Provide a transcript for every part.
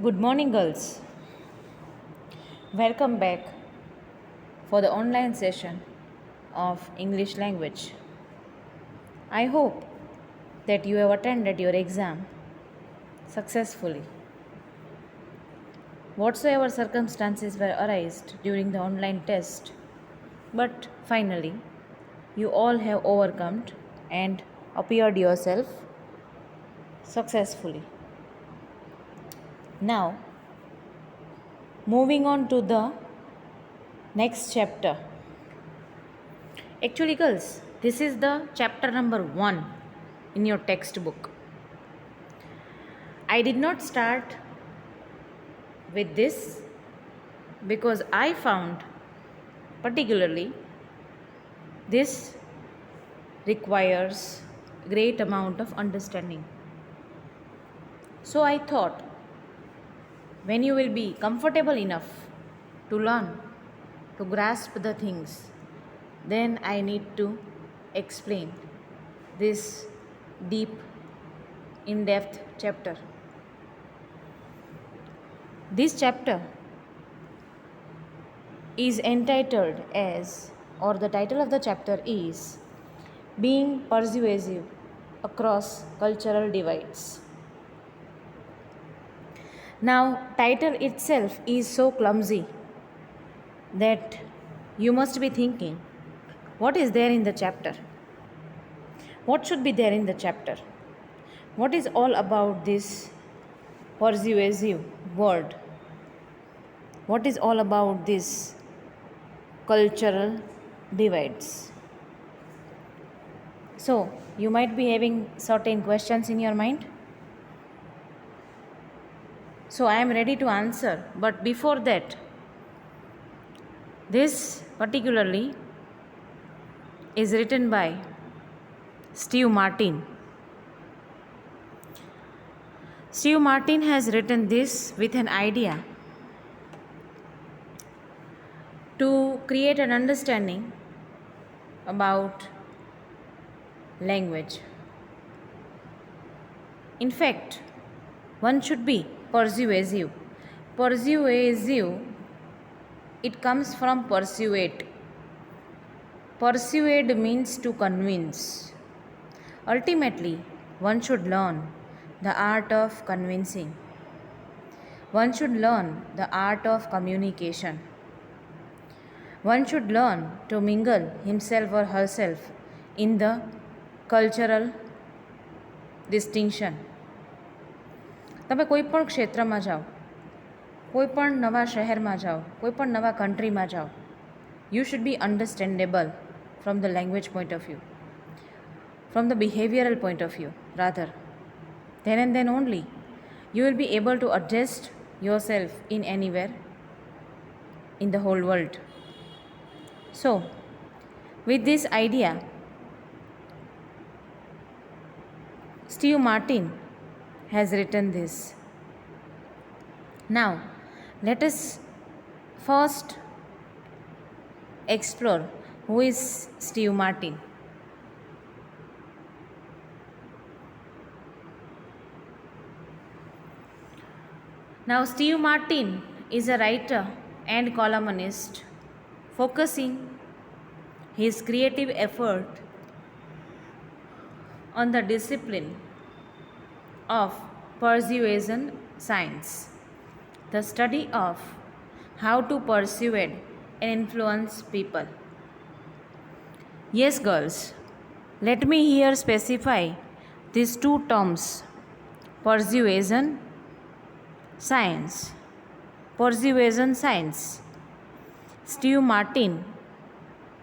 Good morning, girls. Welcome back for the online session of English language. I hope that you have attended your exam successfully. Whatsoever circumstances were arised during the online test, but finally, you all have overcome and appeared yourself successfully. Now, moving on to the next chapter. Actually, girls, this is the chapter number 1 in your textbook. I did not start with this because I found particularly this requires great amount of understanding. So I thought when you will be comfortable enough to learn, to grasp the things, then I need to explain this deep, in depth chapter. This chapter is entitled as, or the title of the chapter is, Being Persuasive Across Cultural Divides. Now, title itself is so clumsy that you must be thinking, what is there in the chapter? What should be there in the chapter? What is all about this persuasive word? What is all about this cultural divides? So, you might be having certain questions in your mind. So, I am ready to answer, but before that, this particularly is written by Steve Martin. Steve Martin has written this with an idea to create an understanding about language. In fact, one should be persuasive. Persuasive, it comes from persuade. Persuade means to convince. Ultimately, one should learn the art of convincing. One should learn the art of communication. One should learn to mingle himself or herself in the cultural distinction. તમે કોઈ પણ ક્ષેત્રમાં જાઓ, કોઈ પણ નવા શહેરમાં જાઓ, કોઈ પણ નવા કન્ટ્રીમાં જાઓ, you should be understandable from the language point of view, from the behavioral point of view rather. Then and then only you will be able to adjust yourself in anywhere in the whole world. So, with this idea, Steve Martin has written this. Now, let us first explore who is Steve Martin. Now, Steve Martin is a writer and columnist focusing his creative effort on the discipline of persuasion science, the study of how to persuade and influence people. Yes, girls, let me here specify these two terms, persuasion science. Persuasion science. Steve Martin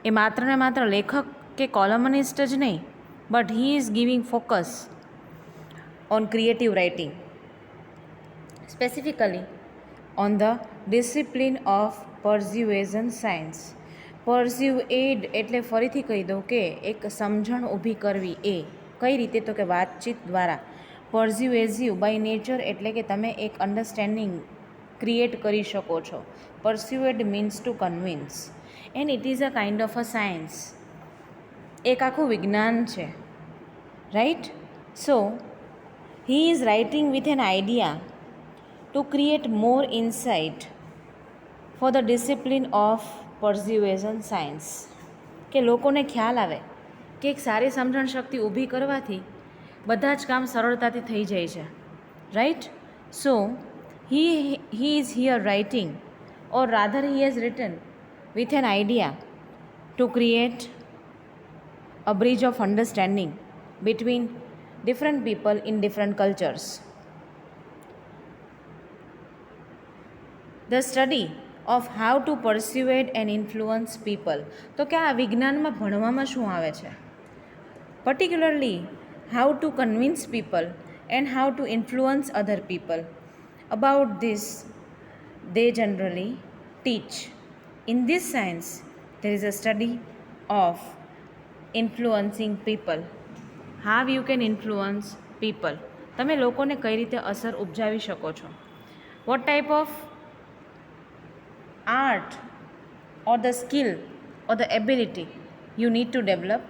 એ માત્ર ને માત્ર લેખક કે columnist જ નહીં, but he is giving focus on creative writing, specifically on the discipline of persuasion science. Persuade એટલે ફરીથી કહી દઉં કે એક સમજણ ઊભી કરવી. એ કઈ રીતે? તો કે વાતચીત દ્વારા. persuasive by nature એટલે કે તમે એક અન્ડરસ્ટેન્ડિંગ ક્રિએટ કરી શકો છો. persuade means to convince and it is a kind of a science. એક આખું વિજ્ઞાન છે, right? So he is writing with an idea to to create more insight for the discipline of persuasion science. કે લોકોને ખ્યાલ આવે કે એક સારી સમજણ શક્તિ ઊભી કરવાથી બધા જ કામ સરળતાથી થઈ જાય છે, right? So he is here writing, or rather he has written with an idea to create a bridge of understanding between different people in different cultures. The study of how to persuade and influence people. તો કે આ વિજ્ઞાનમાં ભણવામાં શું આવે છે? Particularly how to convince people and how to influence other people. About this they generally teach. In this science there is a study of influencing people. How you can influence people. તમે લોકોને કઈ રીતે અસર ઉપજાવી શકો છો? What type of art or the skill or the ability you need to develop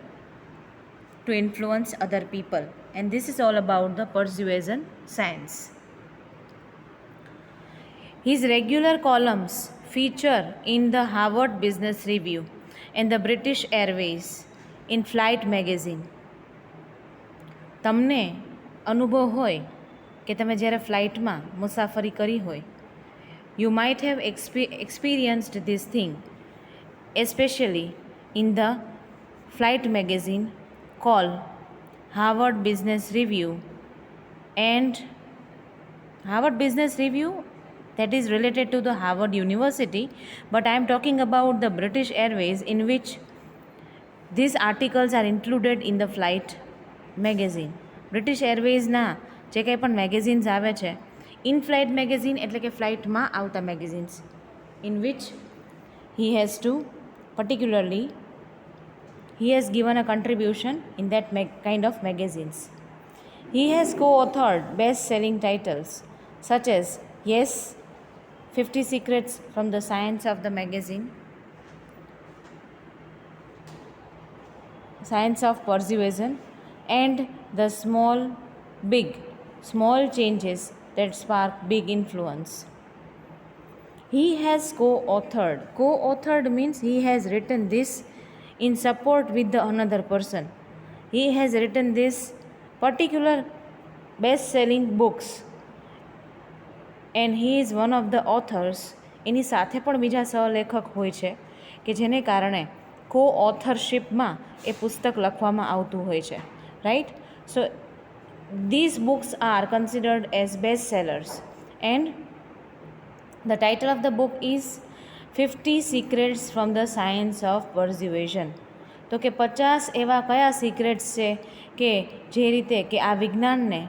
to influence other people. And this is all about the persuasion science. His regular columns feature in the Harvard Business Review and the British Airways in Flight magazine. તમને અનુભવ હોય કે તમે જ્યારે ફ્લાઇટમાં મુસાફરી કરી હોય, you might have experienced this thing, especially in the flight magazine called Harvard Business Review. And Harvard Business Review, that is related to the Harvard University, but I am talking about the British Airways, in which these articles are included in the flight magazine. British Airways ના જે કંઈ પણ magazines આવે છે, in flight magazine એટલે કે ફ્લાઇટમાં આવતા magazines, in which he has to particularly he has given a contribution in that kind of magazines. He has co-authored best-selling titles such as Yes, 50 Secrets from the Science of the Magazine, Science of Persuasion, and The Small Changes that Spark Big Influence. He has co-authored. Co-authored means he has written this in support with the another person. He has written this particular best-selling books, and he is one of the authors. એની સાથે પણ બીજા સહલેખક હોય છે કે જેને કારણે કો ઓથરશિપમાં એ પુસ્તક લખવામાં આવતું હોય છે, right? So these books are considered as bestsellers, and the title of the book is 50 Secrets from the Science of Persuasion. તો કે 50 એવા કયા સિક્રેટ્સ છે કે જે રીતે કે આ વિજ્ઞાનને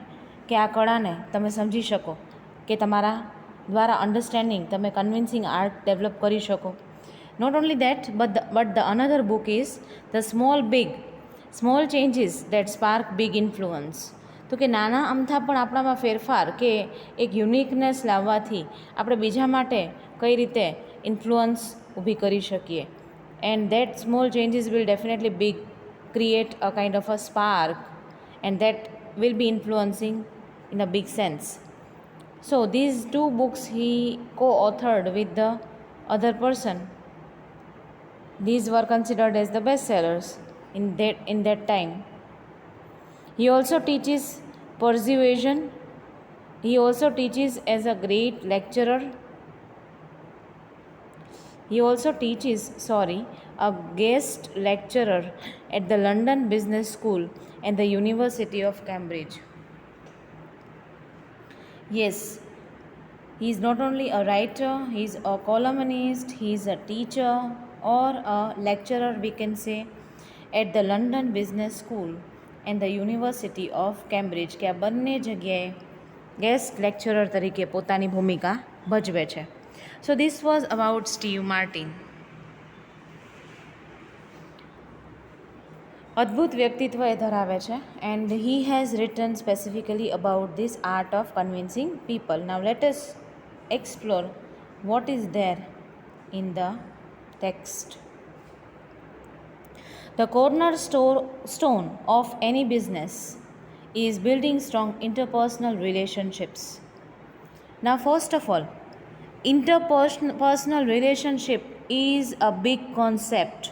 કે આ કળાને તમે સમજી શકો, કે તમારા દ્વારા અન્ડરસ્ટેન્ડિંગ તમે કન્વિન્સિંગ આર્ટ ડેવલપ કરી શકો. Not only that, but the another book is The Small Changes that Spark Big Influence. તો કે નાના અમથા પણ આપણામાં ફેરફાર કે એક યુનિકનેસ લાવવાથી આપણે બીજા માટે કઈ રીતે ઇન્ફ્લુઅન્સ ઊભી કરી શકીએ. And that small changes will definitely create a kind of a spark, and that will be influencing in a big sense. So these two books he co-authored with the other person. These were considered as the bestsellers in that time. He also teaches persuasion. He also teaches as a great lecturer. He also teaches, a guest lecturer at the London Business School and the University of Cambridge. Yes, he is not only a writer, he is a columnist, he is a teacher or a lecturer, we can say, at the London Business School and the University of Cambridge, કે આ બંને જગ્યાએ guest lecturer તરીકે પોતાની ભૂમિકા ભજવે છે. So this was about Steve Martin. અદ્ભુત વ્યક્તિત્વ એ ધરાવે છે, and he has written specifically about this art of convincing people. Now let us explore what is there in the text. The cornerstone of any business is building strong interpersonal relationships. Now, first of all, interpersonal relationship is a big concept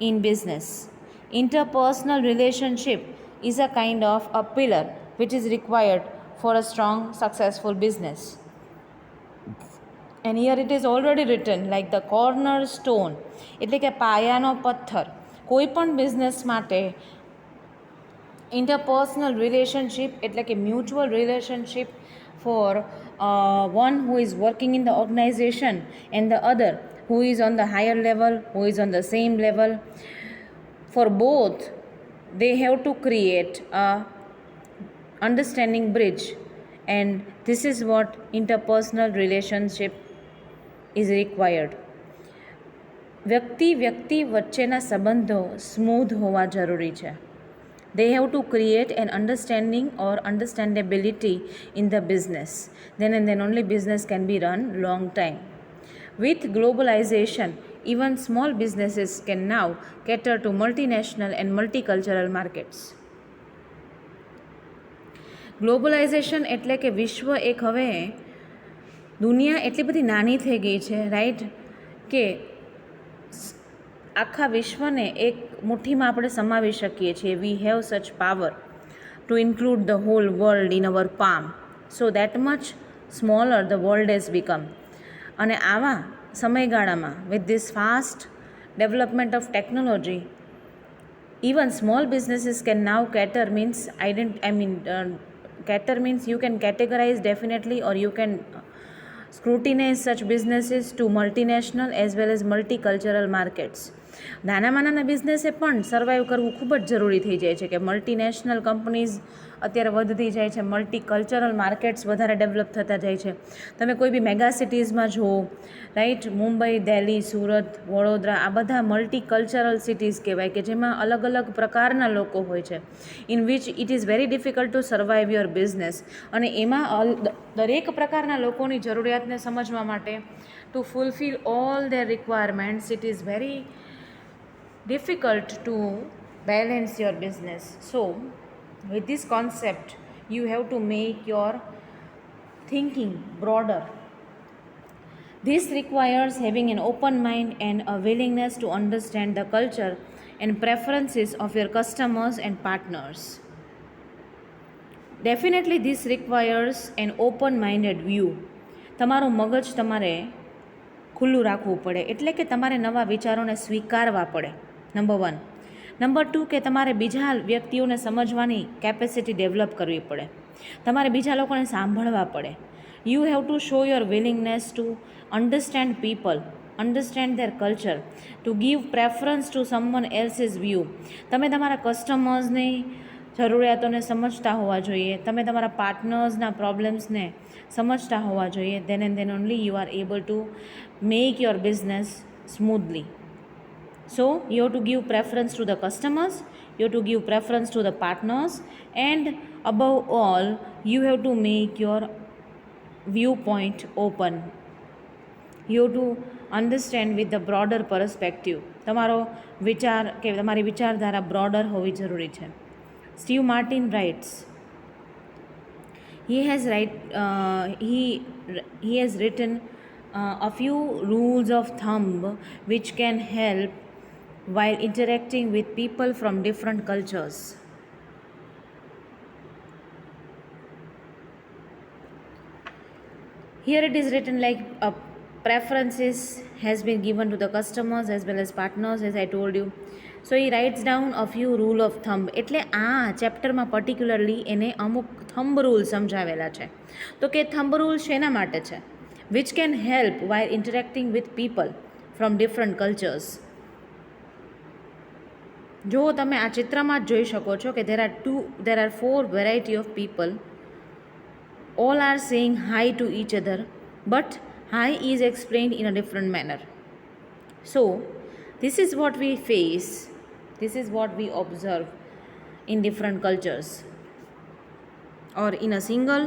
in business. Interpersonal relationship is a kind of a pillar which is required for a strong, successful business. And here it is already written like the cornerstone, એટલે કે પાયાનો પથ્થર. કોઈ પણ business માટે interpersonal relationship એટલે કે mutual relationship for one who is working in the organization and the other who is on the higher level, who is on the same level. For both, they have to create a understanding bridge, and this is what interpersonal relationship is required. વ્યક્તિ વચ્ચેના સંબંધો smooth હોવા જરૂરી છે. They have to create an understanding or understandability in the business. Then and then only business can be run long time. With globalization, even small businesses can now cater to multinational and multicultural markets. Globalisation એટલે કે વિશ્વ એક હવે દુનિયા એટલી બધી નાની થઈ ગઈ છે, રાઈટ, કે આખા વિશ્વને એક મુઠ્ઠીમાં આપણે સમાવી શકીએ છીએ. We have such power to include the whole world in our palm. So that much smaller the world has become. અને આવા સમયગાળામાં with this fast development of technology, even small businesses can now cater means you can categorize definitely, or you can scrutinize such businesses to multinational as well as multicultural markets. નાનામાં નાના બિઝનેસે પણ survive કરવું ખૂબ જ જરૂરી થઈ જાય છે કે મલ્ટીનેશનલ કંપનીઝ અત્યારે વધતી જાય છે, મલ્ટીકલ્ચરલ માર્કેટ્સ વધારે ડેવલપ થતા જાય છે. તમે કોઈ બી મેગા સિટીઝમાં જુઓ, રાઈટ, મુંબઈ, દિલ્હી, સુરત, વડોદરા, આ બધા મલ્ટીકલ્ચરલ સિટીઝ કહેવાય કે જેમાં અલગ અલગ પ્રકારના લોકો હોય છે, in which it is very difficult to survive your business. અને એમાં દરેક પ્રકારના લોકોની જરૂરિયાતને સમજવા માટે to fulfil all their requirements, it is very difficult to balance your business. So with this concept you have to make your thinking broader. This requires having an open mind and a willingness to understand the culture and preferences of your customers and partners. Definitely this requires an open minded view. તમારું મગજ તમારે ખુલ્લું રાખવું પડે, એટલે કે તમારે નવા વિચારોને સ્વીકારવા પડે, નંબર 1. નંબર 2 કે તમારે બીજા વ્યક્તિઓને સમજવાની કેપેસિટી ડેવલપ કરવી પડે, તમારે બીજા લોકોને સાંભળવા પડે. You have to show your willingness to understand people, understand their culture, to give preference to someone else's view. તમે તમારા કસ્ટમર્સની જરૂરિયાતોને સમજતા હોવા જોઈએ, તમે તમારા પાર્ટનર્સના પ્રોબ્લેમ્સને સમજતા હોવા જોઈએ. Than and then only you are able to make your business smoothly. So you have to give preference to the customers, you have to give preference to the partners, and above all you have to make your viewpoint open. You have to understand with the broader perspective. તમારો વિચાર કે તમારી વિચારધારા broader હોવી જરૂરી છે. Steve Martin writes, he has written a few rules of thumb which can help while interacting with people from different cultures. Here it is written like preferences has been given to the customers as well as partners, as I told you. So he writes down a few rule of thumb. એટલે આ ચેપ્ટરમાં particularly એને અમુક thumb rule સમજાવેલા છે. તો કે thumb rule શેના માટે છે? which can help while interacting with people from different cultures. જો તમે આ ચિત્રમાં જ જોઈ શકો છો કે there are 4 variety of people. All are saying hi to each other, but hi is explained in a different manner. So this is what we face, this is what we observe in different cultures, or in a single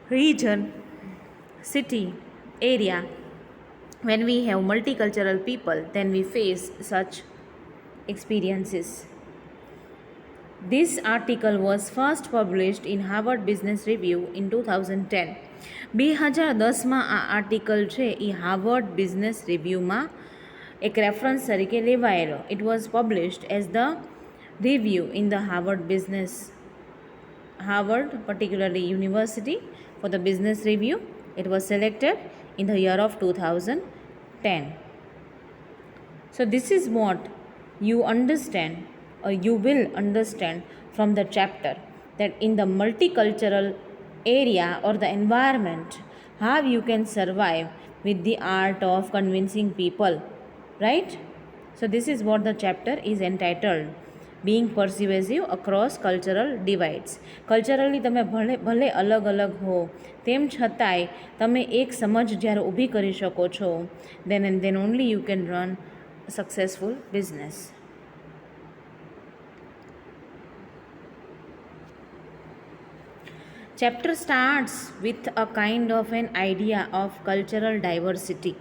region, city, area. When we have multicultural people, then we face such experiences. This article was first published in Harvard Business Review in 2010. 2010માં આ article છે એ Harvard business રિવ્યૂમાં એક reference તરીકે લેવાયેલો. It was published as the review in the Harvard, particularly University, for the business review. It was selected in the year of 2010. So this is what you understand or you will understand from the chapter, that in the multicultural area or the environment, how you can survive with the art of convincing people, right? So this is what the chapter is entitled, being persuasive across cultural divides. Culturally તમે ભલે અલગ અલગ હો તેમ છતાંય તમે એક સમજ જ્યારે ઊભી કરી શકો છો, then and then only you can run a successful business. Chapter starts with a kind of an idea of cultural diversity.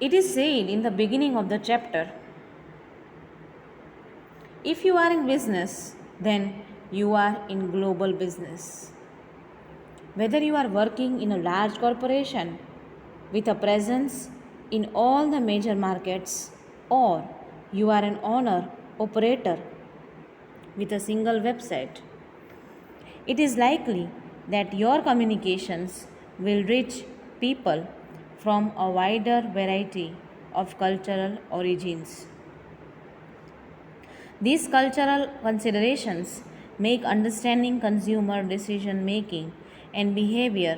It is said in the beginning of the chapter, if you are in business, then you are in global business. Whether you are working in a large corporation with a presence in all the major markets, or you are an owner operator with a single website, it is likely that your communications will reach people from a wider variety of cultural origins. These cultural considerations make understanding consumer decision making and behavior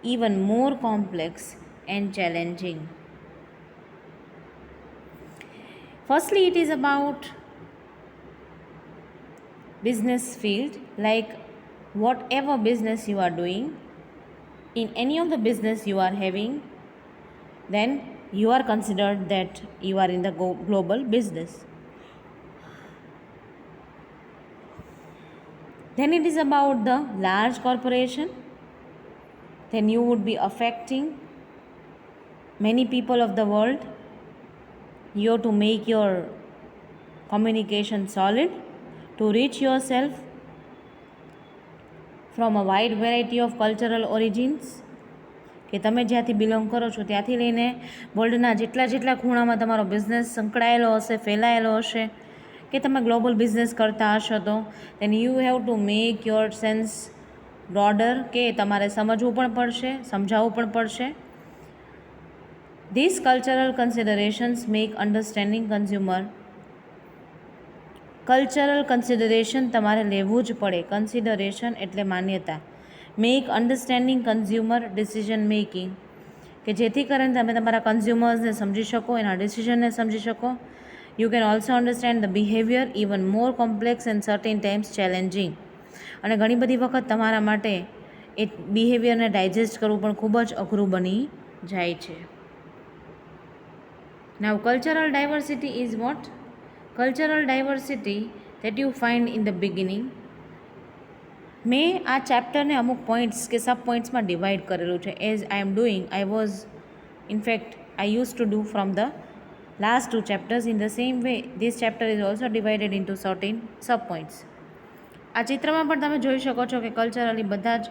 even more complex and challenging. Firstly, it is about business field, like whatever business you are doing, in any of the business you are having, then you are considered that you are in the global business. Then it is about the large corporation, then you would be affecting many people of the world. You have to make your communication solid to reach yourself from a wide variety of cultural origins. કે તમે જ્યાંથી belong કરો છો ત્યાંથી લઈને વર્લ્ડના જેટલા ખૂણામાં તમારો બિઝનેસ સંકળાયેલો હશે, ફેલાયેલો હશે, કે તમે ગ્લોબલ બિઝનેસ કરતા હશો, તો then you have to make your sense broader, કે તમારે સમજવું પણ પડશે, સમજાવવું પણ પડશે. This cultural considerations make understanding consumer. Cultural consideration તમારે લેવું જ પડે. કન્સિડરેશન એટલે માન્યતા. Make understanding consumer decision making, કે જેથી કરીને તમે તમારા કન્ઝ્યુમર્સને સમજી શકો, એના ડિસિઝનને સમજી શકો. You can also understand the behaviour even more complex and certain times challenging. અને ઘણી બધી વખત તમારા માટે એ બિહેવિયરને ડાયજેસ્ટ કરવું પણ ખૂબ જ અઘરું બની જાય છે. Now cultural diversity is what? Cultural diversity that you find in the beginning. મેં આ ચેપ્ટરને અમુક પોઈન્ટ્સ કે સબ પોઈન્ટ્સમાં ડિવાઈડ કરેલું છે. As I am doing, I used to do from the last two chapters. In the same way, this chapter is also divided into certain sub points. આ ચિત્રમાં પણ તમે જોઈ શકો છો કે કલ્ચરલી બધા જ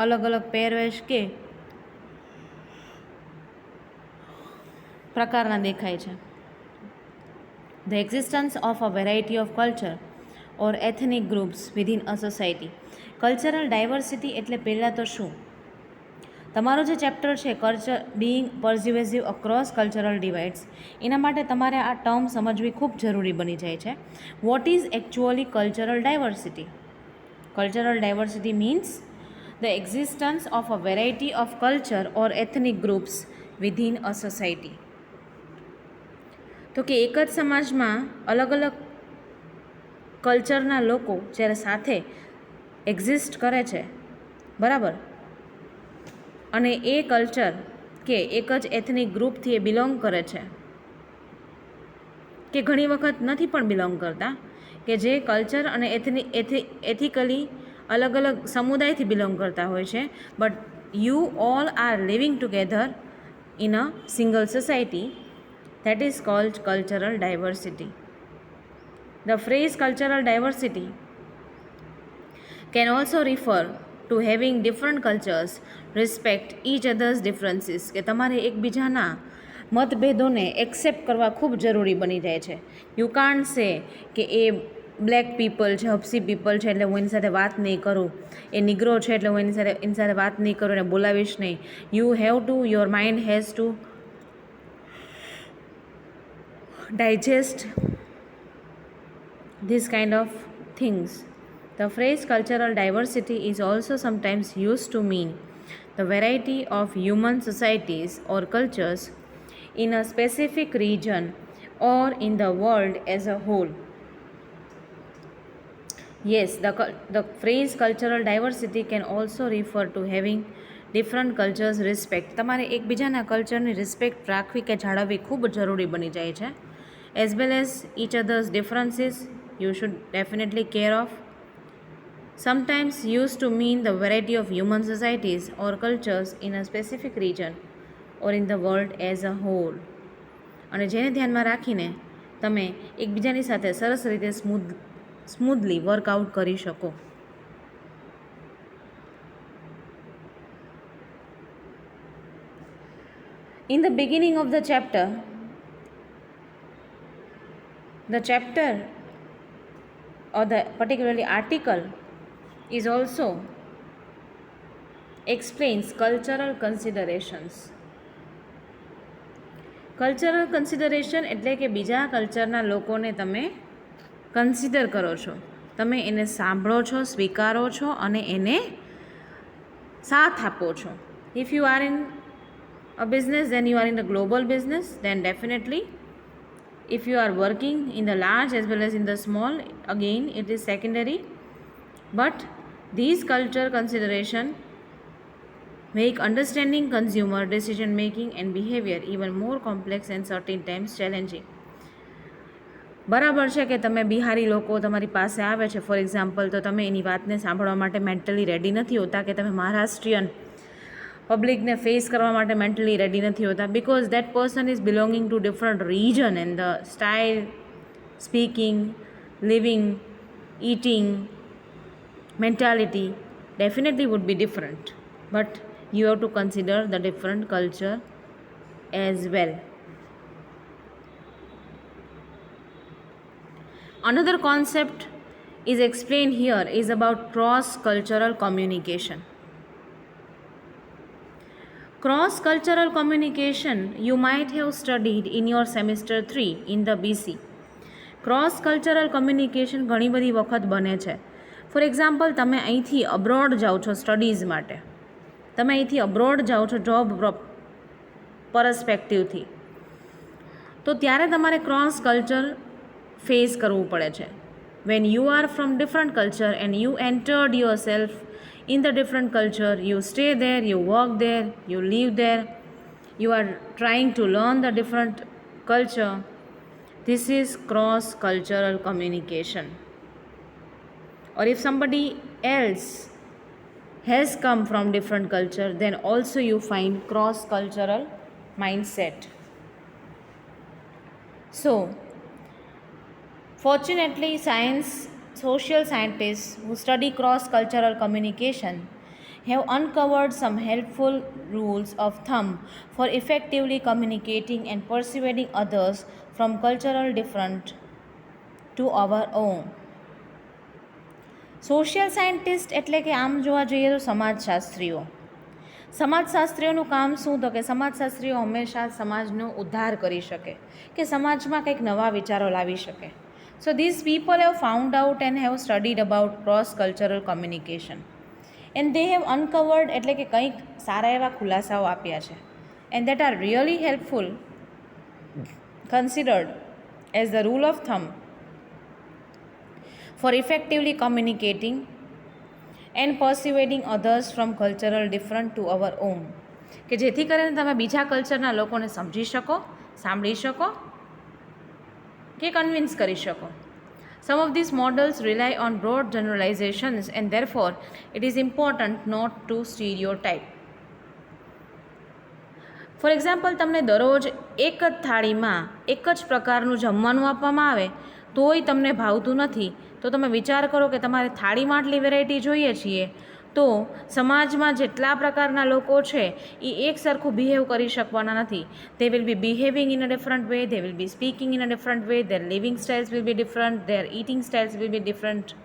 અલગ અલગ પહેરવેશ કે પ્રકારના દેખાય છે. The existence of a variety of culture or ethnic groups within a society. Cultural diversity એટલે પહેલાં તો શું? તમારો જે ચેપ્ટર છે culture being persuasive across cultural divides, એના માટે તમારે આ ટર્મ સમજવી ખૂબ જરૂરી બની જાય છે. What is actually cultural diversity? Cultural diversity means the existence of a variety of culture or ethnic groups within a society. તો કે એક જ સમાજમાં અલગ અલગ કલ્ચરના લોકો જ્યારે સાથે એક્ઝિસ્ટ કરે છે, બરાબર, અને એ કલ્ચર કે એક જ એથનિક ગ્રુપથી એ બિલોંગ કરે છે, કે ઘણી વખત નથી પણ બિલોંગ કરતા, કે જે કલ્ચર અને એથિકલી અલગ અલગ સમુદાયથી બિલોંગ કરતા હોય છે, but you all are living together in a single society, that is called cultural diversity. The phrase cultural diversity can also refer to having different cultures respect each other's differences, કે તમારે એકબીજાના મતભેદોને accept કરવા ખૂબ જરૂરી બની જાય છે. You can't સે કે એ બ્લેક પીપલ છે, હપ્સી પીપલ છે એટલે હું એની સાથે વાત નહીં કરું, એ નિગ્રો છે એટલે હું એની સાથે વાત નહીં કરું, એને બોલાવીશ નહીં. You have to, your mind has to digest this kind of things. The phrase cultural diversity is also sometimes used to mean the variety of human societies or cultures in a specific region or in the world as a whole. Yes, the phrase cultural diversity can also refer to having different cultures respect. તમારે એકબીજાના કલ્ચરની respect રાખવી કે જાળવવી ખૂબ જરૂરી બની જાય છે. As well as each other's differences, you should definitely care of. Sometimes used to mean the variety of human societies or cultures in a specific region or in the world as a whole. અને જેને ધ્યાનમાં રાખીને તમે એકબીજાની સાથે સરસ રીતે સ્મૂધલી workout કરી શકો. In the beginning of the chapter or the particularly article is also explains cultural considerations. Cultural consideration એટલે કે બીજા કલ્ચરના લોકોને તમે કન્સિડર કરો છો, તમે એને સાંભળો છો, સ્વીકારો છો અને એને સાથ આપો છો. If you are in a business, then you are in the global business, then definitely if you are working in the large as well as in the small, again it is secondary, but these cultural consideration make understanding consumer decision making and behavior even more complex and certain times challenging. બરાબર છે કે તમે બિહારી લોકો તમારી પાસે આવે છે for example, તો તમે એની વાતને સાંભળવા માટે મેન્ટલી રેડી નથી હોતા, કે તમે મહારાષ્ટ્રીયન પબ્લિકને ફેસ કરવા માટે મેન્ટલી રેડી નથી હોતા, because that person is belonging to different region and the style, speaking, living, eating, mentality definitely would be different, but you have to consider the different culture as well. Another concept is explained here is about cross-cultural communication. Cross-cultural communication you might have studied in your semester 3 in the BC. Cross-cultural communication ઘણી બધી વખત બને છે. For example, તમે અહીંથી abroad જાઓ છો studies માટે, તમે અહીંથી અબ્રોડ જાઓ છો જોબ પરસ્પેક્ટિવથી, તો ત્યારે તમારે ક્રોસ કલ્ચર ફેસ કરવું પડે છે. When you are from different culture and you entered your self in the different culture, you stay there, you work there, you live there, you are trying to learn the different culture. This is cross cultural communication. Or if somebody else has come from different culture, then also you find cross cultural mindset. So fortunately, social scientists who study cross-cultural communication have uncovered some helpful rules of thumb for effectively communicating and persuading others from cultural different to our own. Social scientist એટલે કે આમ જોવા જઈએ તો સમાજશાસ્ત્રીઓ. સમાજશાસ્ત્રીઓનું કામ શું? તો કે સમાજશાસ્ત્રીઓ હંમેશા સમાજનો ઉદ્ધાર કરી શકે, કે સમાજમાં કંઈક નવા વિચારો લાવી શકે. So these people have found out and have studied about cross-cultural communication, and they have uncovered એટલે કે કંઈક સારા એવા ખુલાસાઓ આપ્યા છે, and that are really helpful, considered as the rule of thumb for effectively communicating and persuading others from cultural different to our own, કે જેથી કરીને તમે બીજા કલ્ચરના લોકોને સમજી શકો, સાંભળી શકો કે કન્વિન્સ કરી શકો. Some of these models rely on broad generalizations and therefore it is important not to stereotype. For example, તમને દરરોજ એક જ થાળીમાં એક જ પ્રકારનું જમવાનું આપવામાં આવે તોય તમને ભાવતું નથી, તો તમે વિચાર કરો કે તમારે થાળીમાં આટલી વેરાયટી જોઈએ છીએ, તો સમાજમાં જેટલા પ્રકારના લોકો છે એ એક સરખું બિહેવ કરી શકવાના નથી. They will be behaving in a different way, they will be speaking in a different way, their living styles will be different, their eating styles will be different.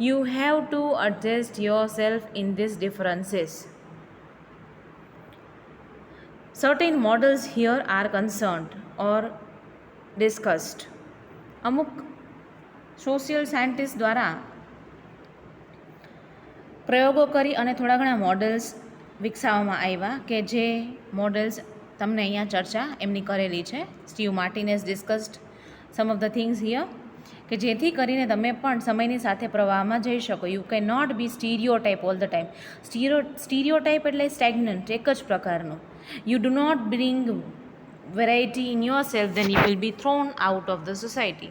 You have to adjust yourself in these differences. Certain models here are concerned or discussed. અમુક social scientist દ્વારા પ્રયોગો કરી અને થોડા ઘણા models વિકસાવવામાં આવ્યા કે જે મોડલ્સ તમને અહીંયા ચર્ચા એમની કરેલી છે. Steve Martin has discussed some of the things here, કે જેથી કરીને તમે પણ સમયની સાથે પ્રવાહમાં જઈ શકો. You can not be stereotype all the time. Stereotype એટલે સ્ટેગ્નન્ટ, એક જ પ્રકારનું. You do not bring variety in yourself, then you will be thrown out of the society.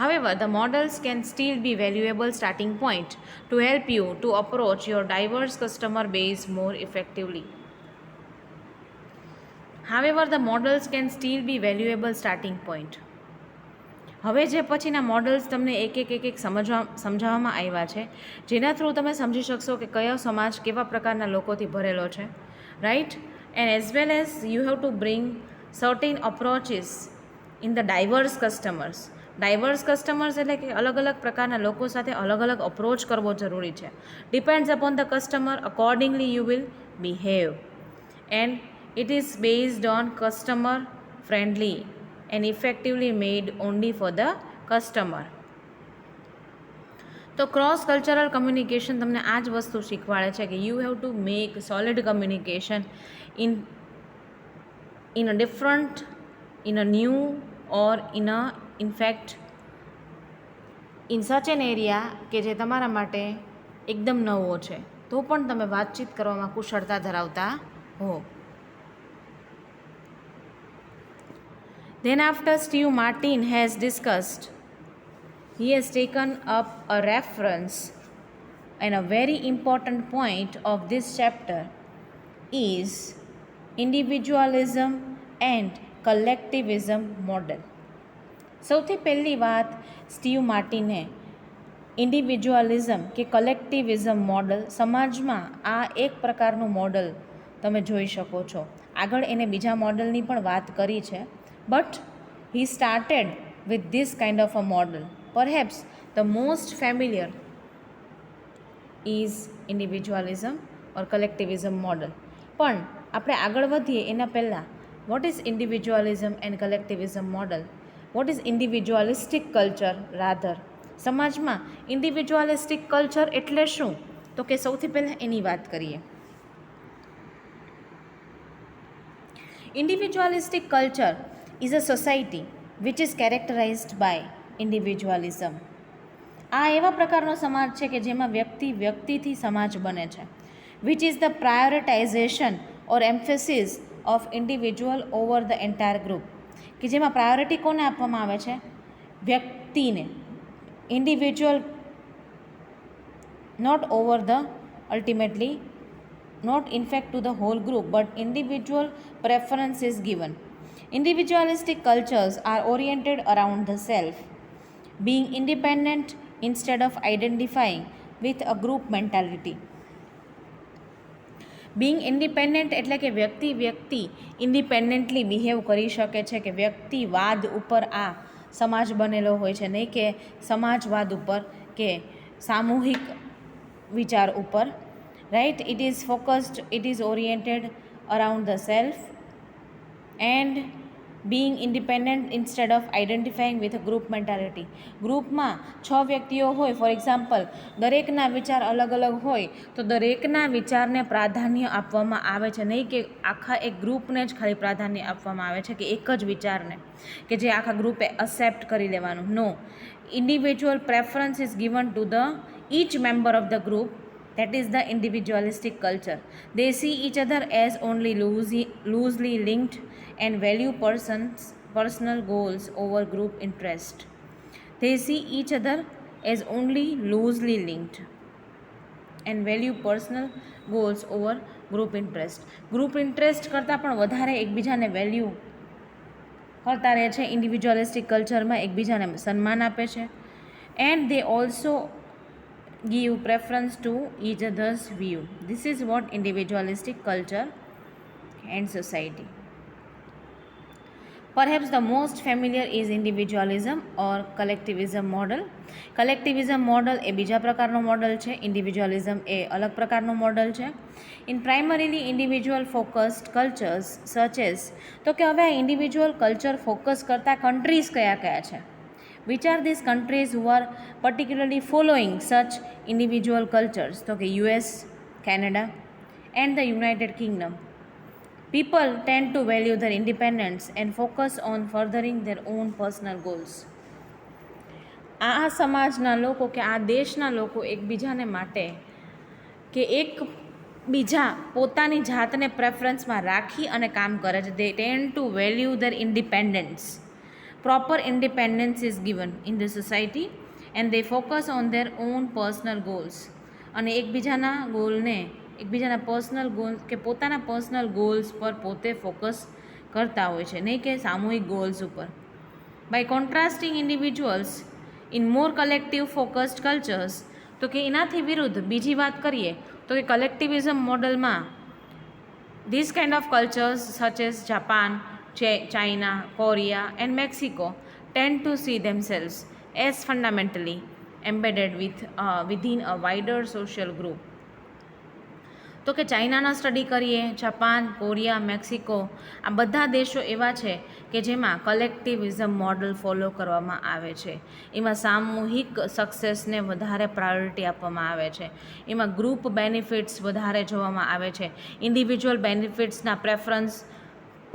However, the models can still be valuable starting point to help you to approach your diverse customer base more effectively. However, the models can still be valuable starting point. હવે જે પછીના models તમને એક સમજાવવામાં આવ્યા છે, જેના through તમે સમજી શકશો કે કયો સમાજ કેવા પ્રકારના લોકોથી ભરેલો છે, right? And as well as you have to bring certain approaches in the diverse customers. Diverse customers એટલે કે અલગ અલગ પ્રકારના લોકો સાથે અલગ અલગ અપ્રોચ કરવો જરૂરી છે. Depends upon the customer, accordingly you will behave, and it is based on customer friendly and effectively made only for the customer. તો ક્રોસ કલ્ચરલ કમ્યુનિકેશન તમને આ જ વસ્તુ શીખવાડે છે કે you have to make solid communication in a different, in a new or in fact in such an area કે જે તમારા માટે એકદમ નવો છે, તો પણ તમે વાતચીત કરવામાં કુશળતા ધરાવતા હો. Then after Steve Martin has discussed, he has taken up a reference, and a very important point of this chapter is individualism and collectivism model. સૌથી પહેલી વાત સ્ટીવ માર્ટિને ઇન્ડિવિજ્યુઅલિઝમ કે કલેક્ટિવિઝમ મોડલ, સમાજમાં આ એક પ્રકારનું મોડલ તમે જોઈ શકો છો. આગળ એને બીજા મોડલની પણ વાત કરી છે, but he started with this kind of a model. Perhaps the most familiar is individualism or collectivism model. પણ આપણે આગળ વધીએ એના પહેલાં, what is individualism and collectivism model? What is individualistic culture rather? સમાજમાં ઇન્ડિવિજ્યુઅલિસ્ટિક કલ્ચર એટલે શું? તો કે સૌથી પહેલાં એની વાત કરીએ. Individualistic culture is a society which is characterized by individualism. આ એવા પ્રકારનો સમાજ છે કે જેમાં વ્યક્તિથી સમાજ બને છે. which is the prioritization or emphasis of individual over the entire group. કે જેમાં પ્રાયોરિટી કોને આપવામાં આવે છે? વ્યક્તિને. Individual, not over the ultimately, not in fact to the whole group, but individual preference is given. Individualistic cultures are oriented around the self, being independent instead of identifying with a group mentality. Being independent એટલે કે વ્યક્તિ independently behave કરી શકે છે, કે વ્યક્તિવાદ ઉપર આ સમાજ બનેલો હોય છે, નહીં કે સમાજવાદ ઉપર કે સામૂહિક વિચાર ઉપર, right? It is focused, it is oriented around the self and being independent instead of identifying with a group mentality. ગ્રુપમાં 6 વ્યક્તિઓ હોય, ફોર એક્ઝામ્પલ, દરેકના વિચાર અલગ અલગ હોય, તો દરેકના વિચારને પ્રાધાન્ય આપવામાં આવે છે, નહીં કે આખા એક ગ્રુપને જ ખાલી પ્રાધાન્ય આપવામાં આવે છે, કે એક જ વિચારને કે જે આખા ગ્રુપે અક્સેપ્ટ કરી લેવાનું. No, individual preference is given to the each member of the group. That is the individualistic culture. They see each other as only loosely linked and value personal goals over group interest. They see each other as only loosely linked and value personal goals over group interest કરતાં પણ વધારે એકબીજાને value કરતા રહે છે. ઇન્ડિવિજ્યુઅલિસ્ટિક કલ્ચરમાં એકબીજાને સન્માન આપે છે. And they also give preference to each other's view. This is what individualistic culture and society. Perhaps the most familiar is individualism or collectivism model. Collectivism model એ બીજા પ્રકારનો મોડલ છે, ઇન્ડિવિજ્યુઅલિઝમ એ અલગ પ્રકારનો મોડલ છે. In primarily individual focused cultures such as, તો કે હવે આ ઇન્ડિવિજ્યુઅલ કલ્ચર ફોકસ કરતા કન્ટ્રીઝ કયા કયા છે? Which are these countries who are particularly following such individual cultures? તો કે US, Canada and the United Kingdom. People tend to value their independence and focus on furthering their own personal goals. આ સમાજના લોકો કે આ દેશના લોકો એકબીજાને માટે કે એક બીજા પોતાની જાતને પ્રેફરન્સમાં રાખી અને કામ કરે છે. They tend to value their independence. Proper independence is given in the society and they focus on their own personal goals. અને એકબીજાના ગોલને એકબીજાના પર્સનલ ગોલ્સ કે પોતાના પર્સનલ ગોલ્સ પર પોતે ફોકસ કરતા હોય છે, નહીં કે સામૂહિક ગોલ્સ ઉપર. By contrasting individuals in more collective focused cultures, તો કે એનાથી વિરુદ્ધ બીજી વાત કરીએ તો કે કલેક્ટિવિઝમ મોડલમાં this kind of cultures such as Japan, China, Korea and Mexico tend to see themselves as fundamentally embedded within a wider social group. તો કે ચાઇનાના સ્ટડી કરીએ, જાપાન, કોરિયા, મેક્સિકો, આ બધા દેશો એવા છે કે જેમાં કલેક્ટિવિઝમ મોડલ ફોલો કરવામાં આવે છે. એમાં સામૂહિક સક્સેસને વધારે પ્રાયોરિટી આપવામાં આવે છે. એમાં ગ્રુપ બેનિફિટ્સ વધારે જોવામાં આવે છે. ઇન્ડિવિજ્યુઅલ બેનિફિટ્સના પ્રેફરન્સ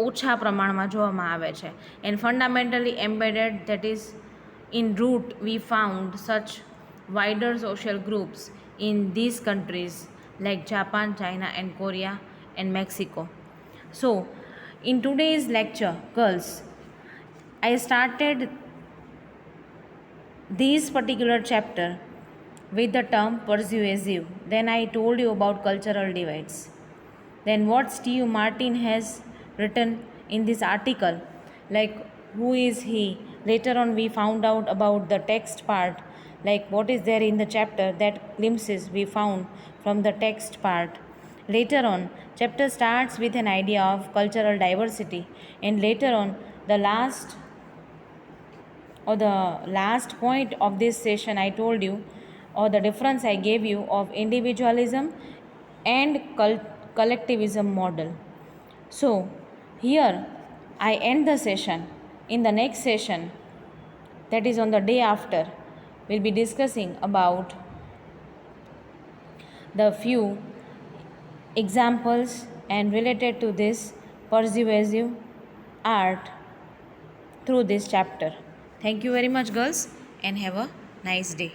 ઓછા પ્રમાણમાં જોવામાં આવે છે. And fundamentally embedded, that is in root we found such wider social groups in these countries like Japan, China and Korea and Mexico. So, in today's lecture, girls, I started this particular chapter with the term persuasive. Then I told you about cultural divides. Then what Steve Martin has written in this article, like who is he? Later on we found out about the text part, like what is there in the chapter, that glimpses we found from the text part. Later on, chapter starts with an idea of cultural diversity, and later on the last point of this session I told you, or the difference I gave you of individualism and collectivism model. So here I end the session. In the next session, that is on the day after, we'll be discussing about the few examples and related to this persuasive art through this chapter. Thank you very much, girls, and have a nice day.